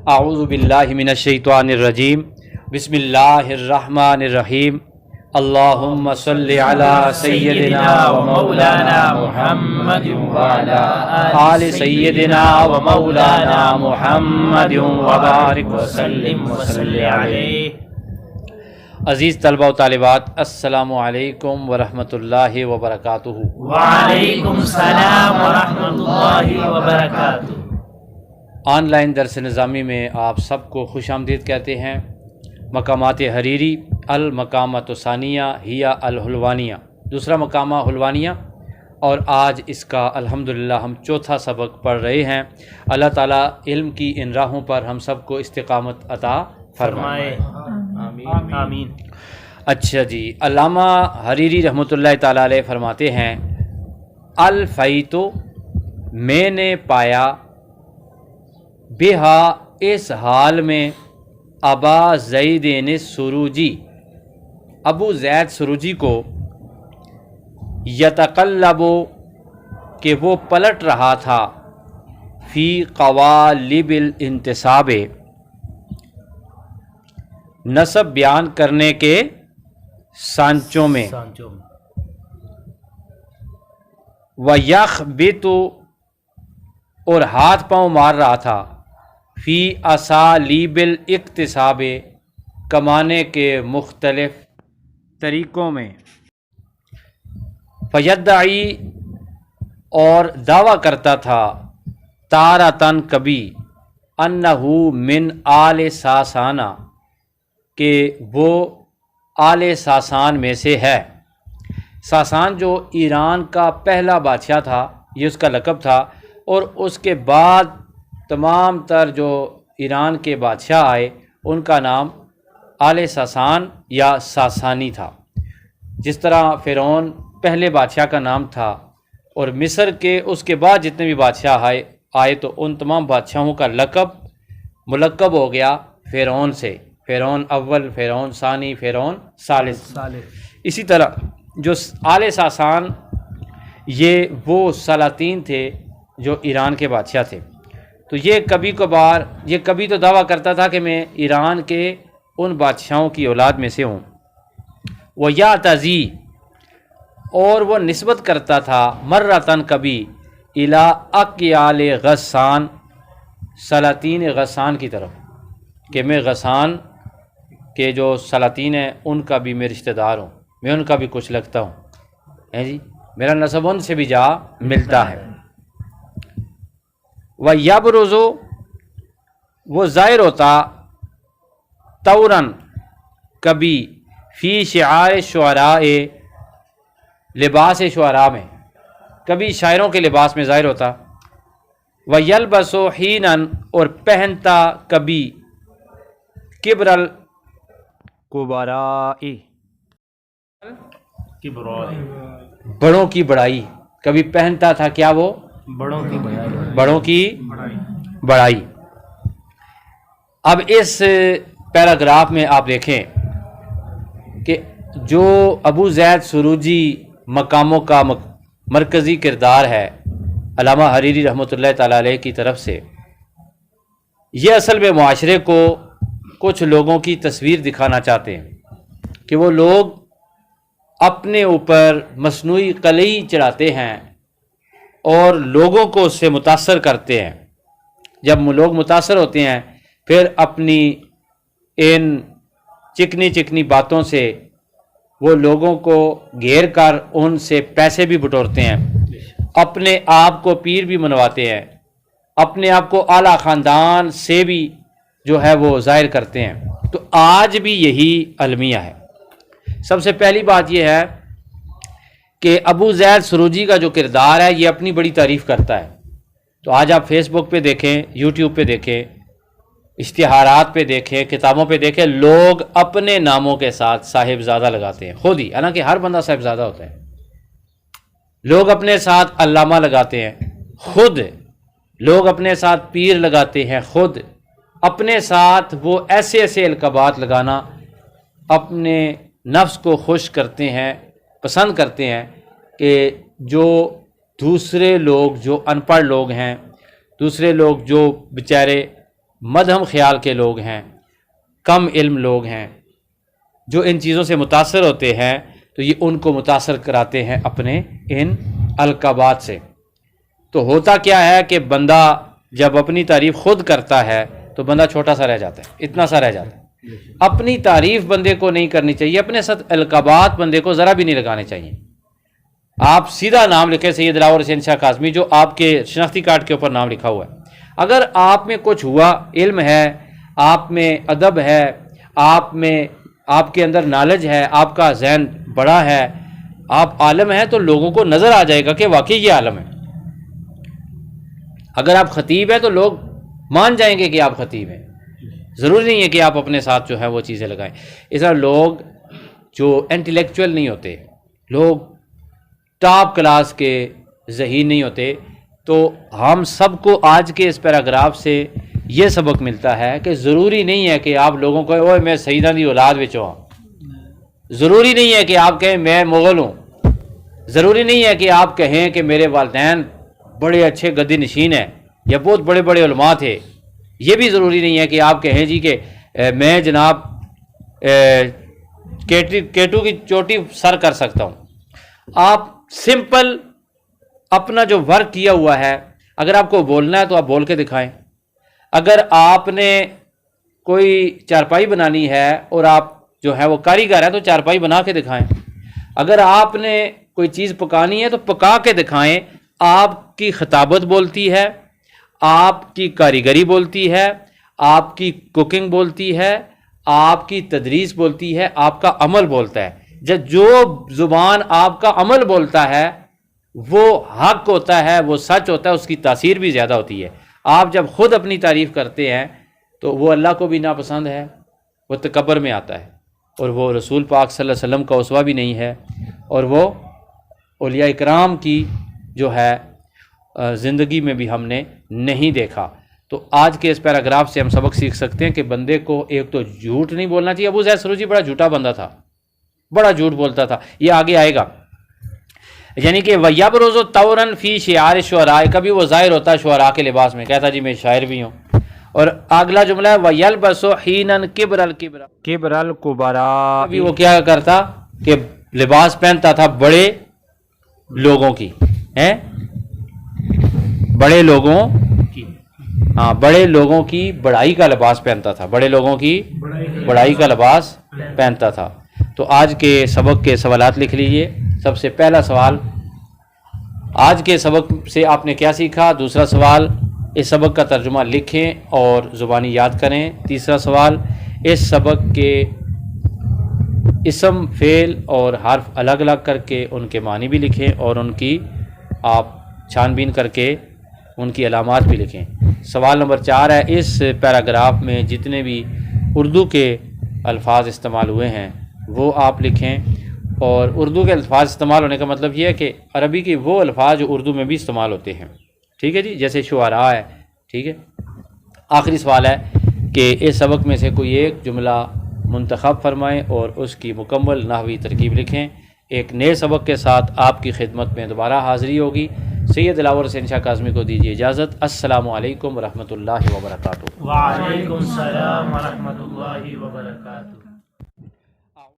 اعوذ باللہ من الشیطان الرجیم بسم اللہ الرحمن الرحیم اللہم صلی علی سیدنا و مولانا محمد وعلی آل سیدنا و مولانا محمد وبارک وسلم وصلی علیہ۔ عزیز طلبہ و طالبات، السلام علیکم ورحمۃ اللہ وبرکاتہ۔ وعلیکم السلام ورحمۃ اللہ وبرکاتہ۔ آن لائن درس نظامی میں آپ سب کو خوش آمدید کہتے ہیں۔ مقامات حریری، المقامات ثانیہ ہی الحلوانیہ، دوسرا مقامہ حلوانیہ، اور آج اس کا الحمدللہ ہم چوتھا سبق پڑھ رہے ہیں۔ اللہ تعالیٰ علم کی ان راہوں پر ہم سب کو استقامت عطا فرمائے، آمین۔ اچھا جی، علامہ حریری رحمۃ اللہ تعالیٰ علیہ فرماتے ہیں، الفیتو میں نے پایا، بہا اس حال میں، ابا زیدین سروجی ابو زید سروجی کو، یتقلب کہ وہ پلٹ رہا تھا، فی قوالب الانتساب نسب بیان کرنے کے سانچوں میں، وَيَخْبِتُ اور ہاتھ پاؤں مار رہا تھا، فی اسالیب الاقتصاب کمانے کے مختلف طریقوں میں، فیدعی اور دعویٰ کرتا تھا، تارتن کبھی، انہو من آل ساسانہ کہ وہ آل ساسان میں سے ہے۔ ساسان جو ایران کا پہلا بادشاہ تھا، یہ اس کا لقب تھا، اور اس کے بعد تمام تر جو ایران کے بادشاہ آئے ان کا نام آل ساسان یا ساسانی تھا۔ جس طرح فرعون پہلے بادشاہ کا نام تھا، اور مصر کے اس کے بعد جتنے بھی بادشاہ آئے تو ان تمام بادشاہوں کا ملقب ہو گیا فرعون سے، فرعون اول، فرعون ثانی، فرعون ثالث۔ اسی طرح جو آل ساسان یہ وہ سلاطین تھے جو ایران کے بادشاہ تھے، تو یہ کبھی تو دعویٰ کرتا تھا کہ میں ایران کے ان بادشاہوں کی اولاد میں سے ہوں۔ وہ یعتزی اور وہ نسبت کرتا تھا، مرتن کبھی، الی اقیال غسان سلاطین غسان کی طرف، کہ میں غسان کے جو سلاطین ہیں ان کا بھی میں رشتہ دار ہوں، میں ان کا بھی کچھ لگتا ہوں، جی میرا نسب ان سے بھی جا ملتا ہے۔ وَيَبْرُزُ وہ ظاہر ہوتا، طوراً کبھی، فی شعار شعراء لباس شعراء میں، کبھی شاعروں کے لباس میں ظاہر ہوتا۔ وَيَلْبَسُ حِينًا اور پہنتا کبھی، کبر الکبراء بڑوں کی بڑائی، کبھی پہنتا تھا کیا وہ بڑوں کی بڑائی۔ اب اس پیراگراف میں آپ دیکھیں کہ جو ابو زید سروجی مقاموں کا مرکزی کردار ہے علامہ حریری رحمۃ اللہ تعالیٰ علیہ کی طرف سے، یہ اصل میں معاشرے کو کچھ لوگوں کی تصویر دکھانا چاہتے ہیں کہ وہ لوگ اپنے اوپر مصنوعی قلعی چڑھاتے ہیں اور لوگوں کو اس سے متاثر کرتے ہیں۔ جب لوگ متاثر ہوتے ہیں پھر اپنی ان چکنی باتوں سے وہ لوگوں کو گھیر کر ان سے پیسے بھی بٹورتے ہیں، اپنے آپ کو پیر بھی منواتے ہیں، اپنے آپ کو اعلیٰ خاندان سے بھی جو ہے وہ ظاہر کرتے ہیں۔ تو آج بھی یہی المیہ ہے۔ سب سے پہلی بات یہ ہے کہ ابو زید سروجی کا جو کردار ہے یہ اپنی بڑی تعریف کرتا ہے۔ تو آج آپ فیس بک پہ دیکھیں، یوٹیوب پہ دیکھیں، اشتہارات پہ دیکھیں، کتابوں پہ دیکھیں، لوگ اپنے ناموں کے ساتھ صاحبزادہ لگاتے ہیں، خود ہی، حالانکہ ہر بندہ صاحبزادہ ہوتا ہے۔ لوگ اپنے ساتھ علامہ لگاتے ہیں، خود۔ لوگ اپنے ساتھ پیر لگاتے ہیں، خود۔ اپنے ساتھ وہ ایسے القابات لگانا اپنے نفس کو خوش کرتے ہیں، پسند کرتے ہیں کہ جو دوسرے لوگ جو ان پڑھ لوگ ہیں، دوسرے لوگ جو بیچارے مدھم خیال کے لوگ ہیں، کم علم لوگ ہیں، جو ان چیزوں سے متاثر ہوتے ہیں تو یہ ان کو متاثر کراتے ہیں اپنے ان القابات سے۔ تو ہوتا کیا ہے کہ بندہ جب اپنی تعریف خود کرتا ہے تو بندہ چھوٹا سا رہ جاتا ہے، اتنا سا رہ جاتا ہے۔ اپنی تعریف بندے کو نہیں کرنی چاہیے، اپنے ساتھ القابات بندے کو ذرا بھی نہیں لگانے چاہیے۔ آپ سیدھا نام لکھیں سید دلاور حسین شاہ کاظمی، جو آپ کے شناختی کارڈ کے اوپر نام لکھا ہوا ہے۔ اگر آپ میں کچھ ہوا، علم ہے، آپ میں ادب ہے، آپ کے اندر نالج ہے، آپ کا ذہن بڑا ہے، آپ عالم ہیں، تو لوگوں کو نظر آ جائے گا کہ واقعی یہ عالم ہے۔ اگر آپ خطیب ہیں تو لوگ مان جائیں گے کہ آپ خطیب ہیں، ضروری نہیں ہے کہ آپ اپنے ساتھ جو ہے وہ چیزیں لگائیں۔ اس طرح لوگ جو انٹلیکچوئل نہیں ہوتے، لوگ ٹاپ کلاس کے ذہین نہیں ہوتے، تو ہم سب کو آج کے اس پیراگراف سے یہ سبق ملتا ہے کہ ضروری نہیں ہے کہ آپ لوگوں کو اوہ میں سیدہ دی اولاد وچوں ہاں، ضروری نہیں ہے کہ آپ کہیں میں مغل ہوں، ضروری نہیں ہے کہ آپ کہیں کہ میرے والدین بڑے اچھے گدی نشین ہیں یا بہت بڑے بڑے علماء تھے، یہ بھی ضروری نہیں ہے کہ آپ کہیں جی کہ میں جناب کیٹو کی چوٹی سر کر سکتا ہوں۔ آپ سمپل اپنا جو ورک کیا ہوا ہے، اگر آپ کو بولنا ہے تو آپ بول کے دکھائیں۔ اگر آپ نے کوئی چارپائی بنانی ہے اور آپ جو ہے وہ کاریگر ہے تو چارپائی بنا کے دکھائیں۔ اگر آپ نے کوئی چیز پکانی ہے تو پکا کے دکھائیں۔ آپ کی خطابت بولتی ہے، آپ کی کاریگری بولتی ہے، آپ کی کوکنگ بولتی ہے، آپ کی تدریس بولتی ہے، آپ کا عمل بولتا ہے۔ جو زبان آپ کا عمل بولتا ہے وہ حق ہوتا ہے، وہ سچ ہوتا ہے، اس کی تاثیر بھی زیادہ ہوتی ہے۔ آپ جب خود اپنی تعریف کرتے ہیں تو وہ اللہ کو بھی ناپسند ہے، وہ تکبر میں آتا ہے، اور وہ رسول پاک صلی اللہ علیہ وسلم کا اسوہ بھی نہیں ہے، اور وہ اولیاء اکرام کی جو ہے زندگی میں بھی ہم نے نہیں دیکھا۔ تو آج کے اس پیراگراف سے ہم سبق سیکھ سکتے ہیں کہ بندے کو ایک تو جھوٹ نہیں بولنا چاہیے۔ ابو زید سروجی بڑا جھوٹا بندہ تھا، بڑا جھوٹ بولتا تھا، یہ آگے آئے گا۔ یعنی کہ وَيَبْرُزُ طَوْرًا فِي شِعَارِ الشُّعَرَاءِ، کبھی وہ ظاہر ہوتا ہے شعراء کے لباس میں، کہتا جی میں شاعر بھی ہوں۔ اور اگلا جملہ ہے وَيَلْبَسُ حِينًا كِبْرَ الْكُبَرَاءِ، ابھی وہ کیا کرتا کہ لباس پہنتا تھا بڑے لوگوں کی، ہیں بڑے لوگوں کی، ہاں بڑے لوگوں کی بڑائی کا لباس پہنتا تھا، بڑے لوگوں کی بڑائی کا لباس پہنتا تھا۔ تو آج کے سبق کے سوالات لکھ لیجئے۔ سب سے پہلا سوال، آج کے سبق سے آپ نے کیا سیکھا؟ دوسرا سوال، اس سبق کا ترجمہ لکھیں اور زبانی یاد کریں۔ تیسرا سوال، اس سبق کے اسم، فعل اور حرف الگ الگ کر کے ان کے معنی بھی لکھیں اور ان کی آپ چھان بین کر کے ان کی علامات بھی لکھیں۔ سوال نمبر 4 ہے، اس پیراگراف میں جتنے بھی اردو کے الفاظ استعمال ہوئے ہیں وہ آپ لکھیں، اور اردو کے الفاظ استعمال ہونے کا مطلب یہ ہے کہ عربی کے وہ الفاظ جو اردو میں بھی استعمال ہوتے ہیں، ٹھیک ہے جی، جیسے شعراء ہے، ٹھیک ہے۔ آخری سوال ہے کہ اس سبق میں سے کوئی ایک جملہ منتخب فرمائیں اور اس کی مکمل نحوی ترکیب لکھیں۔ ایک نئے سبق کے ساتھ آپ کی خدمت میں دوبارہ حاضری ہوگی۔ سید دلاور حسین شاہ کاظمی کو دیجیے اجازت۔ السلام علیکم ورحمۃ اللہ وبرکاتہ۔ وعلیکم السلام ورحمۃ اللہ وبرکاتہ۔